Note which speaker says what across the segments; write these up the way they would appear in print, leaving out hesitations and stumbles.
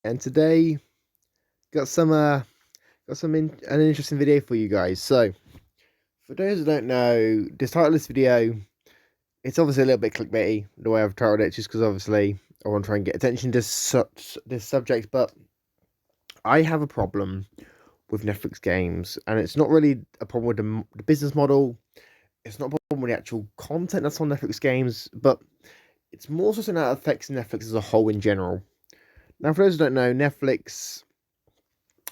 Speaker 1: And today got an interesting video for you guys. So, for those who don't know, this title of this video, it's obviously a little bit clickbaity the way I've titled it, just because obviously I want to try and get attention to such this subject. But I have a problem with Netflix games, and it's not really a problem with the business model. It's not a problem with the actual content that's on Netflix games, but it's more so something that affects Netflix as a whole in general. Now, for those who don't know, Netflix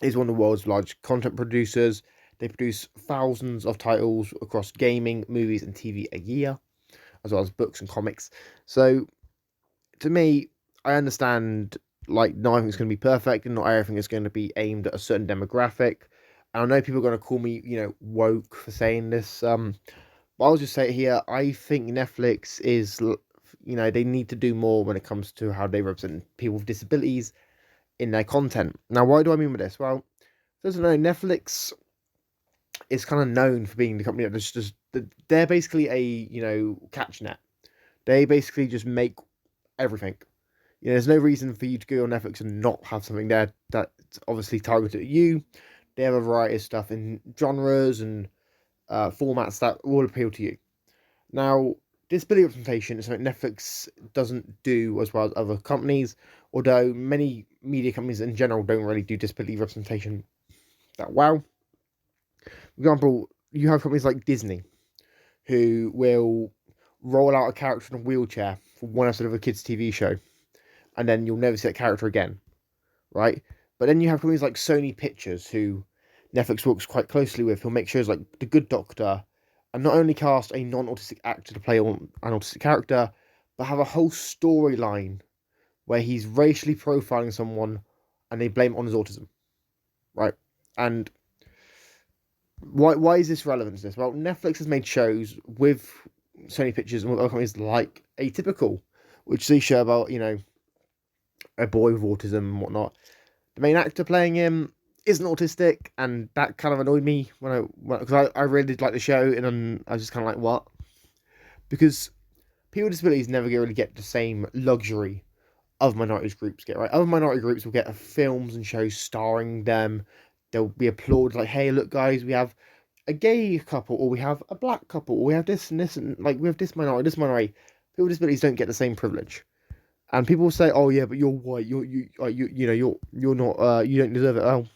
Speaker 1: is one of the world's largest content producers. They produce thousands of titles across gaming, movies, and TV a year, as well as books and comics. So, to me, I understand like not everything's going to be perfect and not everything is going to be aimed at a certain demographic. And I know people are going to call me, woke for saying this. But I'll just say it here. I think Netflix is, they need to do more when it comes to how they represent people with disabilities in their content. Now, why do I mean by this? Well, doesn't know, Netflix is kind of known for being the company that just they're basically a catch net. They basically just make everything. There's no reason for you to go on Netflix and not have something there that's obviously targeted at you. They have a variety of stuff in genres and formats that will appeal to you. Now, disability representation is something Netflix doesn't do as well as other companies, although many media companies in general don't really do disability representation that well. For example, you have companies like Disney who will roll out a character in a wheelchair for one episode of a kids' TV show, and then you'll never see that character again, right? But then you have companies like Sony Pictures who Netflix works quite closely with, who'll make shows like The Good Doctor, and not only cast a non-autistic actor to play an autistic character, but have a whole storyline where he's racially profiling someone, and they blame it on his autism, right? And why is this relevant to this? Well, Netflix has made shows with Sony Pictures and with other companies like Atypical, which is a show about a boy with autism and whatnot. The main actor playing him isn't autistic, and that kind of annoyed me because I really did like the show, and I was just kind of like, what? Because people with disabilities never really get the same luxury other minorities groups get, right? Other minority groups will get films and shows starring them. They'll be applauded like, hey, look, guys, we have a gay couple, or we have a black couple, or we have this and this, and like we have this minority, this minority. People with disabilities don't get the same privilege. And people will say, "Oh yeah, but you're white. You're not. You don't deserve it." Oh,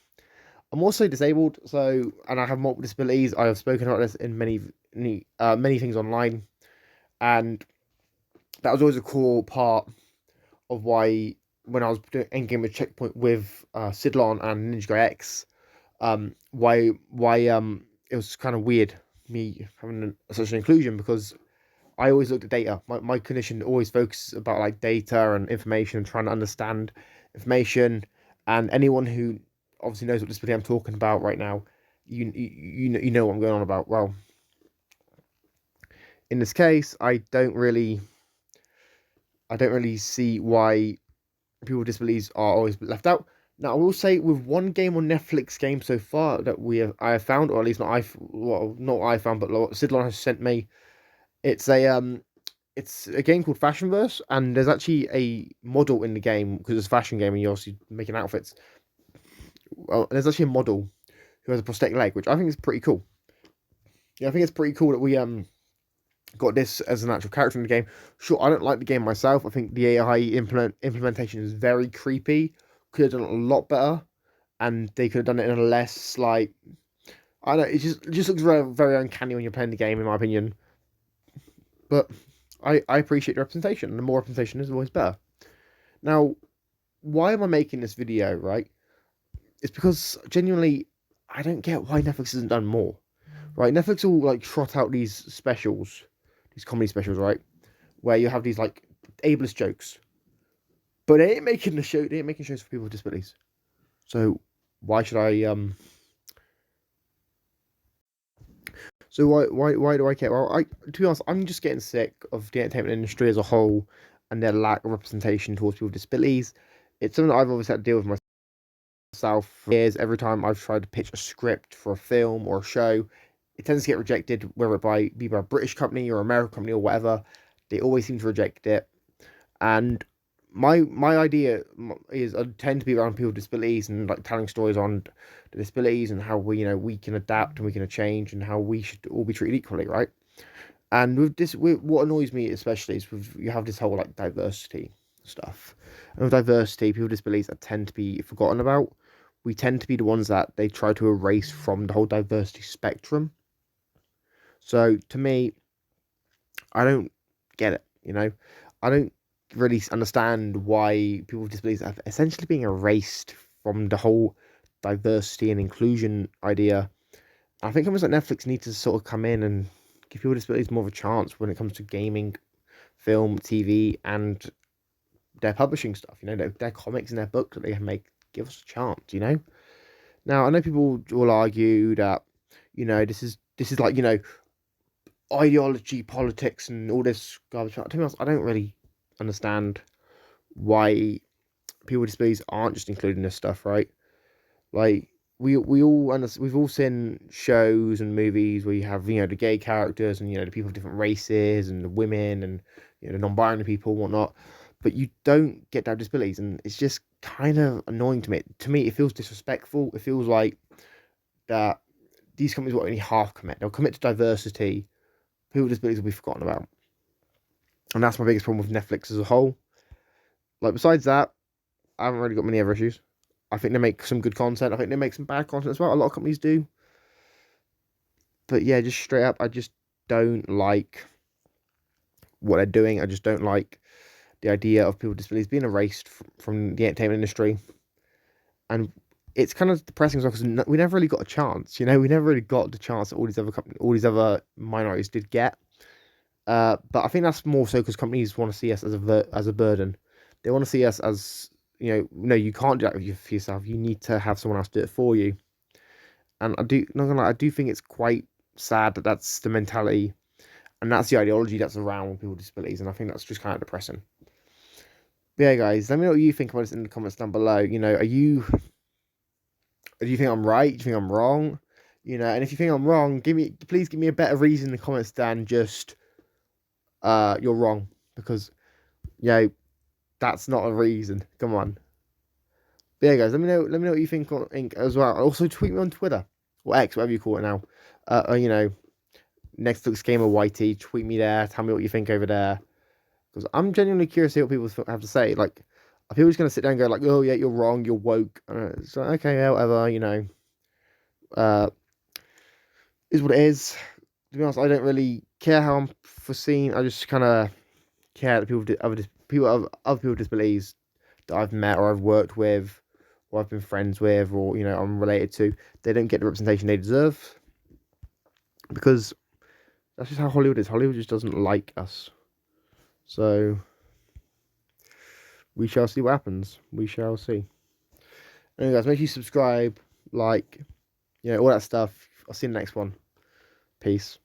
Speaker 1: I'm also disabled, so and I have multiple disabilities. I have spoken about this in many things online, and that was always a core part of why when I was doing Endgame with Checkpoint with Sidlon and Ninja Guy X, why it was kind of weird me having such an inclusion because I always looked at data. My condition always focuses about like data and information, trying to understand information. And anyone who obviously knows what disability I'm talking about right now, you know what I'm going on about. Well, in this case, I don't really see why people with disabilities are always left out. Now, I will say with one game on Netflix game so far that I have found, or at least not I found, but Sidlon has sent me. It's a game called Fashionverse, and there's actually a model in the game because it's a fashion game and you're obviously making outfits. Well, there's actually a model who has a prosthetic leg, which I think is pretty cool. Yeah, I think it's pretty cool that we got this as an actual character in the game. Sure, I don't like the game myself. I think the AI implementation is very creepy. Could have done it a lot better, and they could have done it in a less like I don't know. It just looks very very uncanny when you're playing the game, in my opinion. But I appreciate the representation, and the more representation is always better. Now, why am I making this video? Right, it's because genuinely I don't get why Netflix hasn't done more. Right, Netflix will like trot out these specials, these comedy specials, right, where you have these like ableist jokes, but they ain't making the show. They ain't making shows for people with disabilities. So why should I So why do I care? Well, to be honest, I'm just getting sick of the entertainment industry as a whole and their lack of representation towards people with disabilities. It's something that I've always had to deal with myself for years. Every time I've tried to pitch a script for a film or a show, it tends to get rejected, whether be by a British company or American company or whatever. They always seem to reject it. And my idea is I tend to be around people with disabilities and like telling stories on the disabilities and how we can adapt and we can change and how we should all be treated equally, right? And with this, what annoys me especially is you have this whole like diversity stuff, and with diversity, people with disabilities that tend to be forgotten about. We tend to be the ones that they try to erase from the whole diversity spectrum. So to me, I don't get it. I don't really understand why people with disabilities are essentially being erased from the whole diversity and inclusion idea. I think companies like Netflix need to sort of come in and give people with disabilities more of a chance when it comes to gaming, film, TV, and their publishing stuff. Their comics and their books that they make. Give us a chance. Now I know people will argue that this is like ideology, politics, and all this garbage. To be honest, I don't really understand why people with disabilities aren't just including this stuff, right? Like we've all seen shows and movies where you have the gay characters and the people of different races and the women and the non-binary people and whatnot, but you don't get to have disabilities, and it's just kind of annoying to me. To me, it feels disrespectful. It feels like that these companies will only half commit. They'll commit to diversity. People with disabilities will be forgotten about, and that's my biggest problem with Netflix as a whole. Like besides that, I haven't really got many other issues. I think they make some good content. I think they make some bad content as well. A lot of companies do. But yeah, just straight up, I just don't like what they're doing. I just don't like the idea of people with disabilities being erased from the entertainment industry. And it's kind of depressing as well because we never really got a chance. We never really got the chance that all these other minorities did get. But I think that's more so because companies want to see us as a burden. They want to see us as no, you can't do that for yourself. You need to have someone else do it for you. And not gonna lie, I do think it's quite sad that that's the mentality and that's the ideology that's around people with disabilities. And I think that's just kind of depressing. But yeah, guys, let me know what you think about this in the comments down below. Do you think I'm right? Do you think I'm wrong? And if you think I'm wrong, please give me a better reason in the comments than just you're wrong, because that's not a reason. Come on. But yeah, guys, let me know what you think on Ink as well. Also, tweet me on Twitter or X, whatever you call it now. Netflix Gamer YT. Tweet me there. Tell me what you think over there, because I'm genuinely curious to hear what people have to say. Like, are people just gonna sit down and go like, "Oh yeah, you're wrong. You're woke." It's like, okay, yeah, whatever. Uh, is what it is. To be honest, I don't really care how I'm foreseen. I just kind of care that other people with disabilities that I've met or I've worked with or I've been friends with or I'm related to, they don't get the representation they deserve, because that's just how Hollywood is. Hollywood just doesn't like us. So we shall see what happens. We shall see. Anyway, guys, make sure you subscribe, like, all that stuff. I'll see you in the next one. Peace.